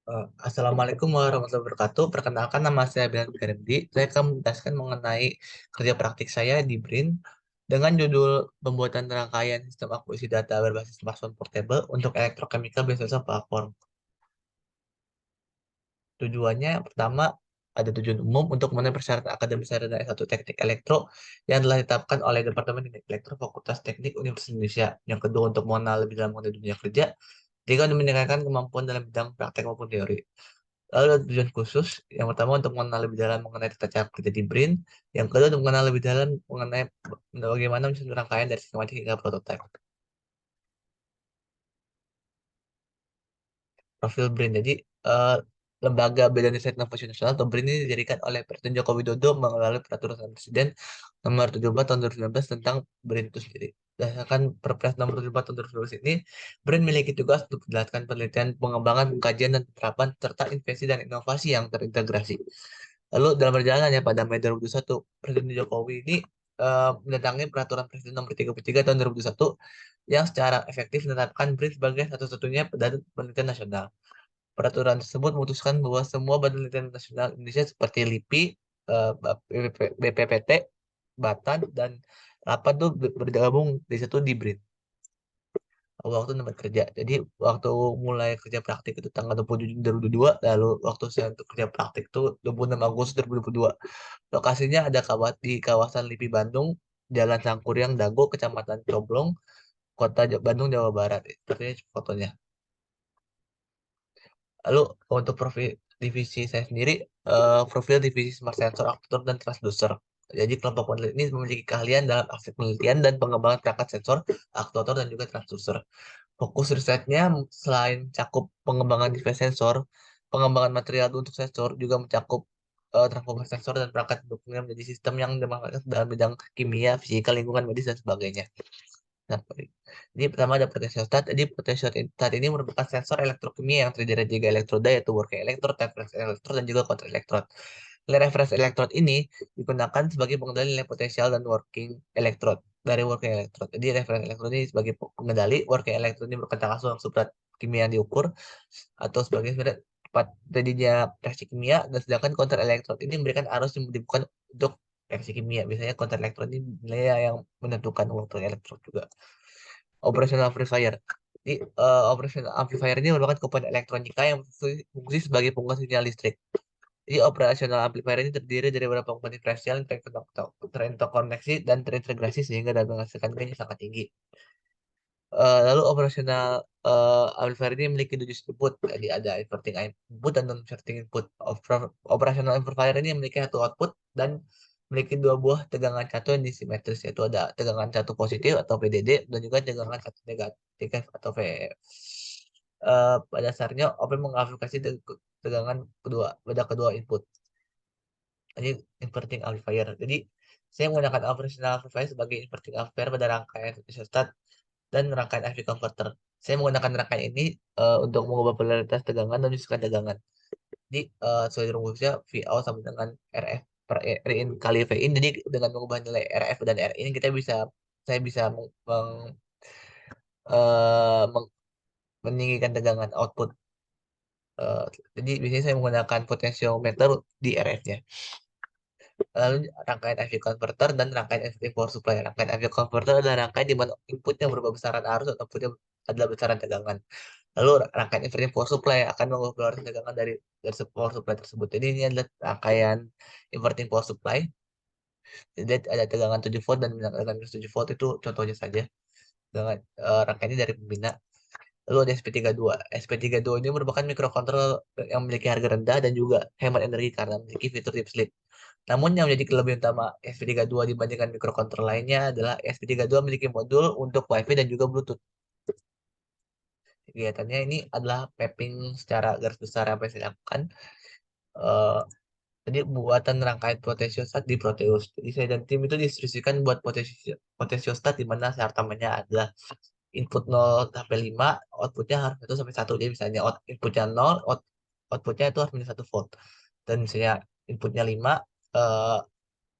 Assalamualaikum warahmatullahi wabarakatuh. Perkenalkan nama saya Bilan Garimdi. Saya akan menjelaskan mengenai kerja praktik saya di BRIN dengan judul pembuatan rangkaian sistem akuisisi data berbasis smartphone portable untuk electrochemical business platform. Tujuannya pertama ada tujuan umum untuk memenuhi persyaratan akademis sarjana S1 Teknik Elektro yang telah ditetapkan oleh Departemen Teknik Elektro Fakultas Teknik Universitas Indonesia. Yang kedua untuk mengenal lebih dalam mengenai dunia kerja. Tiga untuk meningkatkan kemampuan dalam bidang praktek maupun teori. Lalu ada tujuan khusus, yang pertama untuk mengenal lebih dalam mengenai tata cara kerja di BRIN, yang kedua untuk mengenal lebih dalam mengenai bagaimana menyusun rangkaian dari skematik hingga prototipe. Profil BRIN. Jadi, eh, Lembaga Badan Riset Inovasi Nasional atau BRIN ini didirikan oleh Presiden Joko Widodo melalui Peraturan Presiden Nomor 17 Tahun 2019 tentang BRIN itu sendiri. Berdasarkan Perpres Nomor 74 Tahun 2019 ini, BRIN memiliki tugas untuk menjelaskan penelitian, pengembangan, pengkajian, dan penerapan, serta investasi dan inovasi yang terintegrasi. Lalu dalam perjalanannya pada Mei 2021, Presiden Jokowi ini mendatangi Peraturan Presiden Nomor 33 Tahun 2021 yang secara efektif menetapkan BRIN sebagai satu-satunya badan penelitian nasional. Peraturan tersebut memutuskan bahwa semua badan penelitian nasional Indonesia seperti LIPI, BPPT, Batan, dan Lapan tuh bergabung di satu di BRIN. Waktu tempat kerja. Jadi waktu mulai kerja praktik itu tanggal 27 Juni 2022, lalu waktu saya untuk kerja praktik itu 26 Agustus 2022. Lokasinya ada di kawasan LIPI Bandung, Jalan Sangkuriang Dago, Kecamatan Coblong, Kota Bandung, Jawa Barat. Seperti ini fotonya. Lalu untuk profil divisi saya sendiri, profil divisi Smart Sensor, Actuator, dan Transducer. Jadi kelompok peneliti ini memiliki keahlian dalam aspek penelitian dan pengembangan perangkat sensor, aktuator, dan juga transducer. Fokus risetnya selain cakup pengembangan device sensor, pengembangan material untuk sensor juga mencakup transformasi sensor dan perangkat pendukungnya menjadi sistem yang dimanfaatkan dalam bidang kimia, fisika, lingkungan medis, dan sebagainya. Nah, jadi pertama ada potentiostat. Jadi potentiostat ini merupakan sensor elektrokimia yang terdiri dari tiga elektroda yaitu working electrode, reference electrode, dan juga counter electrode. Nilai reference electrode ini digunakan sebagai pengendali nilai potensial dan working electrode dari working electrode. Jadi reference electrode ini sebagai pengendali, working electrode ini berkaitan langsung dengan substrat kimia yang diukur atau sebagai sebenarnya tempat terjadinya reaksi kimia, dan sedangkan counter electrode ini memberikan arus yang dibutuhkan untuk reaksi kimia. Biasanya counter electrode ini nilai yang menentukan working electrode juga. Operational amplifier. Jadi, operational amplifier ini merupakan komponen elektronika yang fungsi sebagai penggerak sinyal listrik. Jadi operasional amplifier ini terdiri dari beberapa komponen diferensial yang terinterkoneksi dan terintegrasi sehingga dapat menghasilkan gain yang sangat tinggi. Lalu operasional amplifier ini memiliki tujuh input. Jadi ada inverting input dan non-inverting input. Operasional amplifier ini memiliki satu output dan memiliki dua buah tegangan catu yang disimetris, yaitu ada tegangan catu positif atau PDD dan juga tegangan catu negatif atau VF. Pada dasarnya OP mengamplifikasi tegangan pada kedua input. Ini inverting amplifier. Jadi saya menggunakan operational amplifier sebagai inverting amplifier pada rangkaian isostat dan rangkaian IV converter. Saya menggunakan rangkaian ini untuk mengubah polaritas tegangan dan menyusukan tegangan. Jadi sesuai rumusnya VO sama dengan RF per Rin kali V in. Jadi dengan mengubah nilai RF dan Rin saya bisa eh, meng- meninggikan tegangan output. Eh, jadi biasanya saya menggunakan potentiometer di RF-nya. Lalu rangkaian IV converter dan rangkaian inverting power supply. Rangkaian IV converter adalah rangkaian di mana inputnya berubah besaran arus atau outputnya adalah besaran tegangan. Lalu rangkaian inverting power supply akan mengubah polarisasi tegangan dari power supply tersebut. Jadi ini adalah rangkaian inverting power supply. Jadi ada tegangan 7 volt dan tegangan minus 7 volt itu contohnya saja. Dengan rangkaiannya dari pembina. Lalu ada SP32. SP32 ini merupakan mikrokontroller yang memiliki harga rendah dan juga hemat energi karena memiliki fitur deep sleep. Namun yang menjadi kelebihan utama SP32 dibandingkan mikrokontroller lainnya adalah SP32 memiliki modul untuk WiFi dan juga Bluetooth. Kegiatannya ini adalah mapping secara garis besar yang saya lakukan. Eh, jadi buatan rangkaian potentiostat di Proteus. Jadi saya dan tim itu diinstruksikan buat potentiostat di mana syarat utamanya adalah input 0 sampai 5, outputnya harus 1 sampai 1. Jadi misalnya inputnya 0, outputnya itu harus minus 1 volt. Dan misalnya inputnya 5, eh,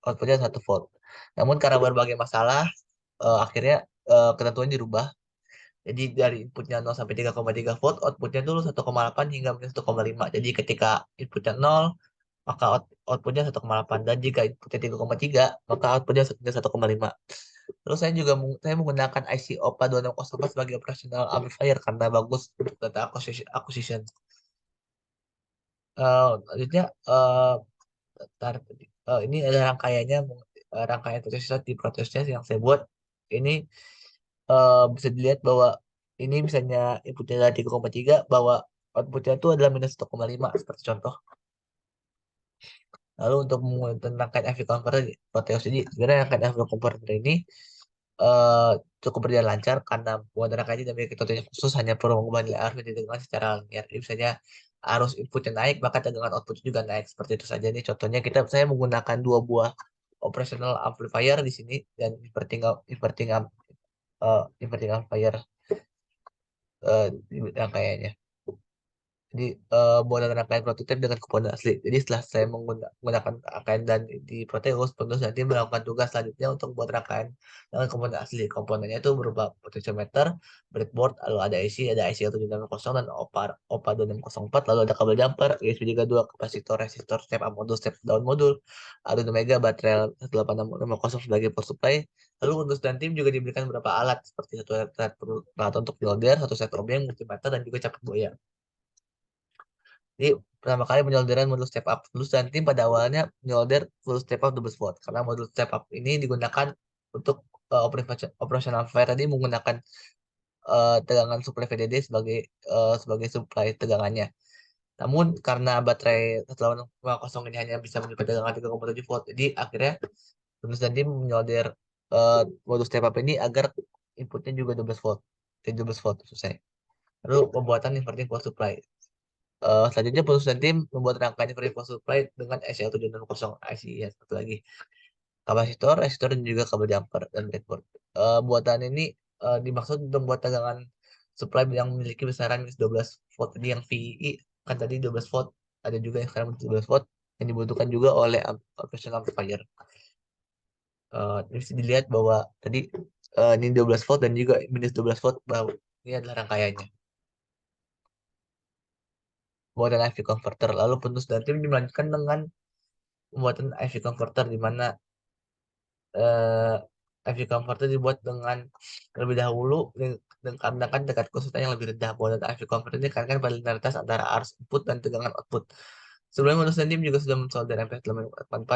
outputnya 1 volt. Namun karena berbagai masalah, akhirnya ketentuan dirubah. Jadi dari inputnya 0 sampai 3,3 volt, outputnya dulu 1,8 hingga minus 1,5. Jadi ketika inputnya 0, maka outputnya 1,8. Dan jika inputnya 3,3, maka outputnya minus 1,5. Terus saya menggunakan IC OPA 2604 sebagai operational amplifier karena bagus untuk data acquisition. Selanjutnya, ini ada rangkaiannya, rangkaian proses di prosesnya yang saya buat. Ini bisa dilihat bahwa ini misalnya inputnya adalah 3,3, bahwa outputnya itu adalah minus 1,5 seperti contoh. Lalu untuk menggunakan rangkaian FV converter Proteus, jadi sebenarnya rangkaian FV converter ini eh, cukup berjalan lancar karena menggunakan rangkaian ini memiliki metodenya khusus, hanya perlu mengubah nilai arus menjadi tegangan secara linear. Jadi misalnya arus inputnya naik, maka tegangan output juga naik, seperti itu saja. Ini contohnya saya menggunakan dua buah operational amplifier di sini dan inverting amplifier di rangkaiannya. Jadi buatan rangkaian prototipe dengan komponen asli. Jadi setelah saya menggunakan rangkaian dan di Proteus, penulis nanti melakukan tugas selanjutnya untuk membuat rangkaian dengan komponen asli. Komponennya itu berupa potentiometer, breadboard, lalu ada IC 760 dan OPA 2604, lalu ada kabel jumper, USB 2, kapasitor, resistor, step up modul, step down modul, Arduino Mega, baterai 18650 sebagai power supply. Lalu untuk dan tim juga diberikan beberapa alat seperti satu alat untuk solder, satu set obeng, multimeter, dan juga cap boya. Jadi pertama kali penyolderan modul step up. Lulus dan tim pada awalnya menyolder full step up double spot karena modul step up ini digunakan untuk operasional amplifier tadi menggunakan tegangan supply VDD sebagai supply tegangannya. Namun karena baterai 1850 ini hanya bisa menyuplai tegangan 3,7 volt, jadi akhirnya penulis dan tim menyolder modul step up ini agar inputnya juga 12 volt. Jadi 12 volt selesai. Lalu pembuatan inverting power supply. Selanjutnya penulis dan tim membuat rangkaian power supply dengan SL760 IC ya, satu lagi. Kapasitor, resistor, dan juga kabel jumper dan breadboard. Buatan ini dimaksud untuk membuat tegangan supply yang memiliki besaran minus 12 volt. Jadi yang VII kan tadi 12 volt, ada juga yang sekarang minus 12 volt yang dibutuhkan juga oleh operational amplifier. Bisa dilihat bahwa tadi ini 12 volt dan juga minus 12 volt, bahwa ini adalah rangkaiannya. Buatan IV converter. Lalu penulis dan tim dilanjutkan dengan pembuatan IV converter di mana IV converter dibuat dengan terlebih dahulu karena kan tingkat kesulitan yang lebih rendah. Buatan IV converter ini kan pada linearitas antara arus input dan tegangan output. Sebelumnya modul Sendim juga sudah mensolder MP844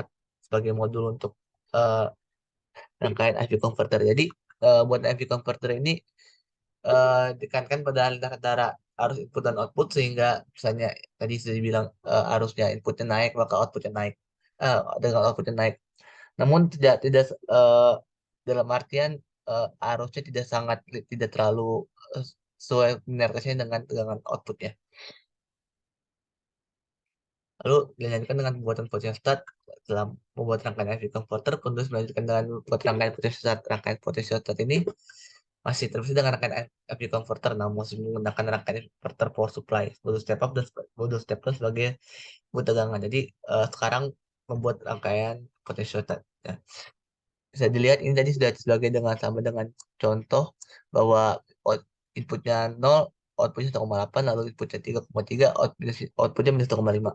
sebagai modul untuk eh, rangkaian IV converter. Jadi buat IV converter ini ditekankan pada lintas antara arus input dan output, sehingga misalnya tadi sudah dibilang arusnya inputnya naik maka outputnya naik, dengan outputnya naik. Namun tidak tidak dalam artian arusnya tidak terlalu eh, sesuai linearitasnya dengan tegangan outputnya. Lalu dilanjutkan dengan pembuatan potentiostat. Setelah membuat rangkaian IV converter, penulis melanjutkan dengan membuat rangkaian potentiostat. Rangkaian potentiostat ini masih terus dengan rangkaian IV converter, namun masih menggunakan rangkaian inverter power supply, modul step up dan modul step down sebagai input tegangan. Jadi sekarang membuat rangkaian potentiostat. Ya. Bisa dilihat ini tadi sudah sebagai dengan sama dengan contoh bahwa inputnya 0, outputnya 1,8, lalu inputnya 3,3, outputnya minus 1,5.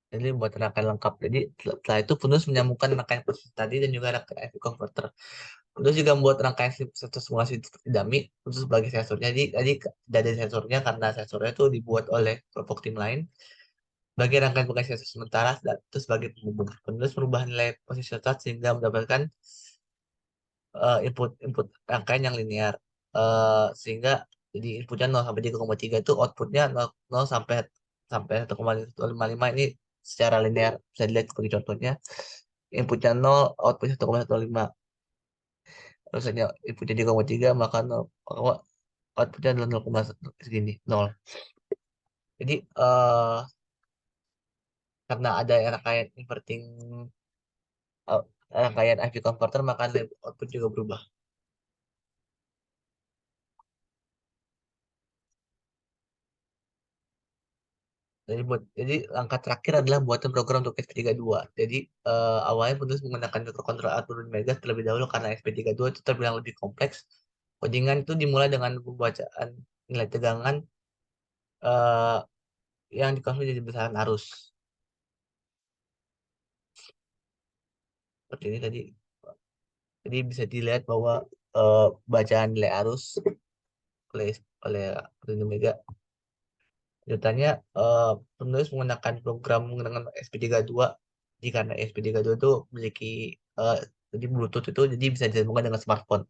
Jadi membuat rangkaian lengkap. Jadi setelah itu penulis menyambungkan rangkaian proses tadi dan juga rangkaian IV converter. Penulis juga membuat rangkaian satu simulasi seperti dummy khusus sebagai sensornya. Jadi tadi tidak ada sensornya karena sensornya itu dibuat oleh kelompok tim lain. Bagi rangkaian bukan sensor sementara dan itu sebagai penghubung. Penulis merubah nilai posisi start sehingga mendapatkan input input rangkaian yang linear. Sehingga jadi inputnya 0 sampai 3,3 itu outputnya 0 sampai sampai 1,55 ini secara linear. Bisa dilihat sebagai contohnya. Inputnya 0, outputnya 1,15. Terus hanya inputnya 3,3 maka 0, outputnya adalah 0, segini 0. Jadi karena ada rangkaian uh, rangkaian IV converter, maka output juga berubah. Jadi langkah terakhir adalah buatan program untuk SP32. Jadi awalnya penulis menggunakan mikrokontroler Arduino Mega terlebih dahulu karena SP32 itu terbilang lebih kompleks. Codingan itu dimulai dengan pembacaan nilai tegangan eh, yang dikonsumsi jadi besaran arus. Seperti ini tadi. Jadi bisa dilihat bahwa bacaan nilai arus oleh oleh Arduino Mega. Lanjutannya penulis menggunakan program menggunakan SP32. Jadi karena SP32 itu memiliki eh, jadi Bluetooth itu jadi bisa disambungkan dengan smartphone.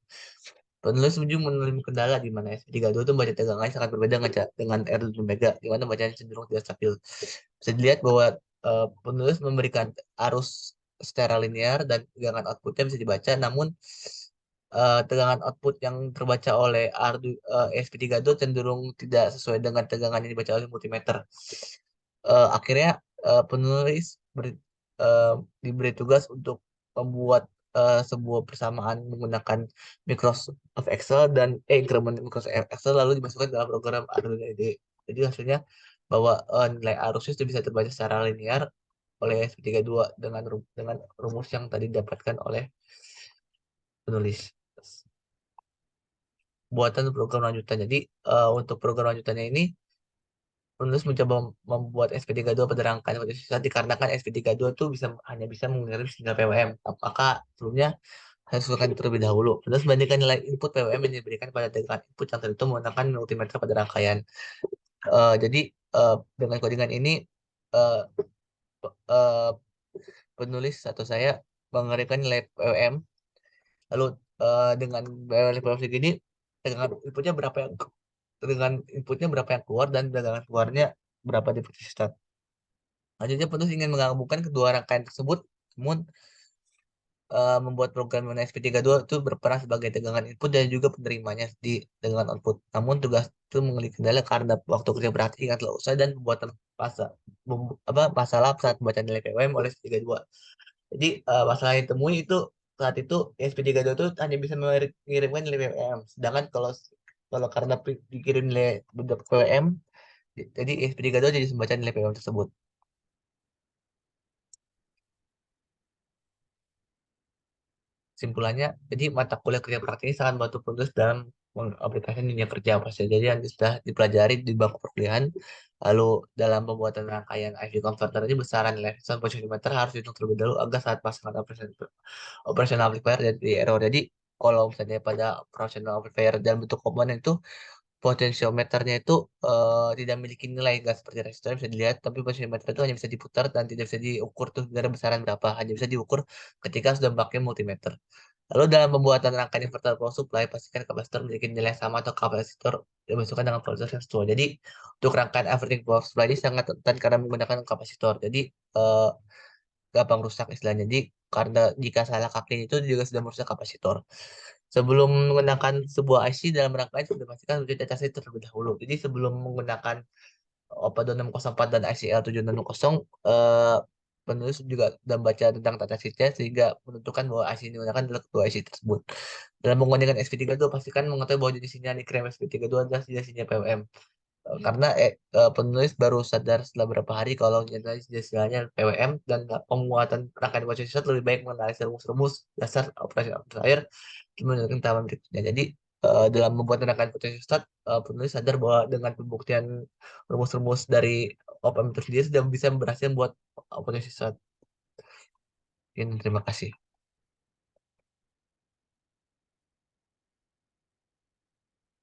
Penulis ujung mengalami kendala di mana SP32 itu baca tegangannya sangat berbeda dengan Arduino Mega, di mana bacaan cenderung tidak stabil. Bisa dilihat bahwa penulis memberikan arus secara linear dan tegangan outputnya bisa dibaca, namun tegangan output yang terbaca oleh SP32 cenderung tidak sesuai dengan tegangan yang dibaca oleh multimeter. Akhirnya penulis eh, diberi tugas untuk membuat sebuah persamaan menggunakan Microsoft Excel dan increment Microsoft Excel lalu dimasukkan dalam program Arduino IDE. Jadi hasilnya bahwa nilai arusnya itu bisa terbaca secara linear oleh SP32 dengan rumus yang tadi didapatkan oleh penulis. Buatan program lanjutan. Jadi untuk program lanjutannya ini penulis mencoba membuat SP32 pada rangkaian pada sisa dikarenakan SP32 itu hanya bisa mengirim sinyal PWM. Maka sebelumnya saya usulkan terlebih dahulu. Penulis bandingkan nilai input PWM yang diberikan pada tegangan input yang tertentu menggunakan multimeter pada rangkaian. Jadi dengan codingan ini eh, eh, penulis atau saya mengerikan nilai PWM. Lalu dengan PWM segini tegangan inputnya berapa yang dengan inputnya berapa yang keluar dan tegangan keluarnya berapa di start. Selanjutnya penulis ingin menggabungkan kedua rangkaian tersebut, namun membuat program SP32 itu berperan sebagai tegangan input dan juga penerimanya di tegangan output. Namun tugas itu mengalami kendala karena waktu kerja berarti ingatlah usai dan pembuatan masalah saat membaca nilai PWM oleh SP32. Jadi masalah yang ditemui itu saat itu SP32 itu hanya bisa mengirimkan nilai PWM. Sedangkan kalau kalau karena dikirim nilai bentuk PWM, jadi SP32 jadi membaca nilai PWM tersebut. Simpulannya, jadi mata kuliah kerja praktik ini sangat membantu penulis dalam mengaplikasikan dunia kerja apa saja. Jadi yang sudah dipelajari di bangku perkuliahan, lalu dalam pembuatan rangkaian IV converter ini besaran nilai resistance potentiometer harus dihitung terlebih dahulu agar saat pasangan operasional amplifier jadi error. Jadi kalau misalnya pada operasional amplifier dalam bentuk komponen itu potensiometernya itu tidak memiliki nilai nggak seperti resistor bisa dilihat, tapi potensiometer itu hanya bisa diputar dan tidak bisa diukur tuh dari besaran berapa, hanya bisa diukur ketika sudah memakai multimeter. Lalu dalam pembuatan rangkaian inverter power supply, pastikan kapasitor memiliki nilai sama atau kapasitor dimasukkan dengan voltage yang sesuai. Jadi untuk rangkaian averaging power supply ini sangat rentan karena menggunakan kapasitor. Jadi eh, gampang rusak istilahnya. Jadi karena jika salah kaki itu juga sudah merusak kapasitor. Sebelum menggunakan sebuah IC dalam rangkaian sudah pastikan uji cacar itu terlebih dahulu. Jadi sebelum menggunakan OPA 2604 dan ICL 7610, penulis juga sudah baca tentang tata sheetnya sehingga menentukan bahwa IC yang digunakan adalah kedua IC tersebut. Dalam menggunakan SP32 pastikan mengetahui bahwa jenis sinyal di krem SP32 adalah jenis sinyal PWM. Karena penulis baru sadar setelah beberapa hari kalau jenis-jenisnya PWM dan pemuatan rangkaian wajah lebih baik menganalisis rumus-rumus dasar operasi amplifier menunjukkan tahapan berikutnya. Jadi dalam membuat rangkaian potensi start, penulis sadar bahwa dengan pembuktian rumus-rumus dari OPM itu sendiri sudah bisa berhasil membuat potensi start. Terima kasih.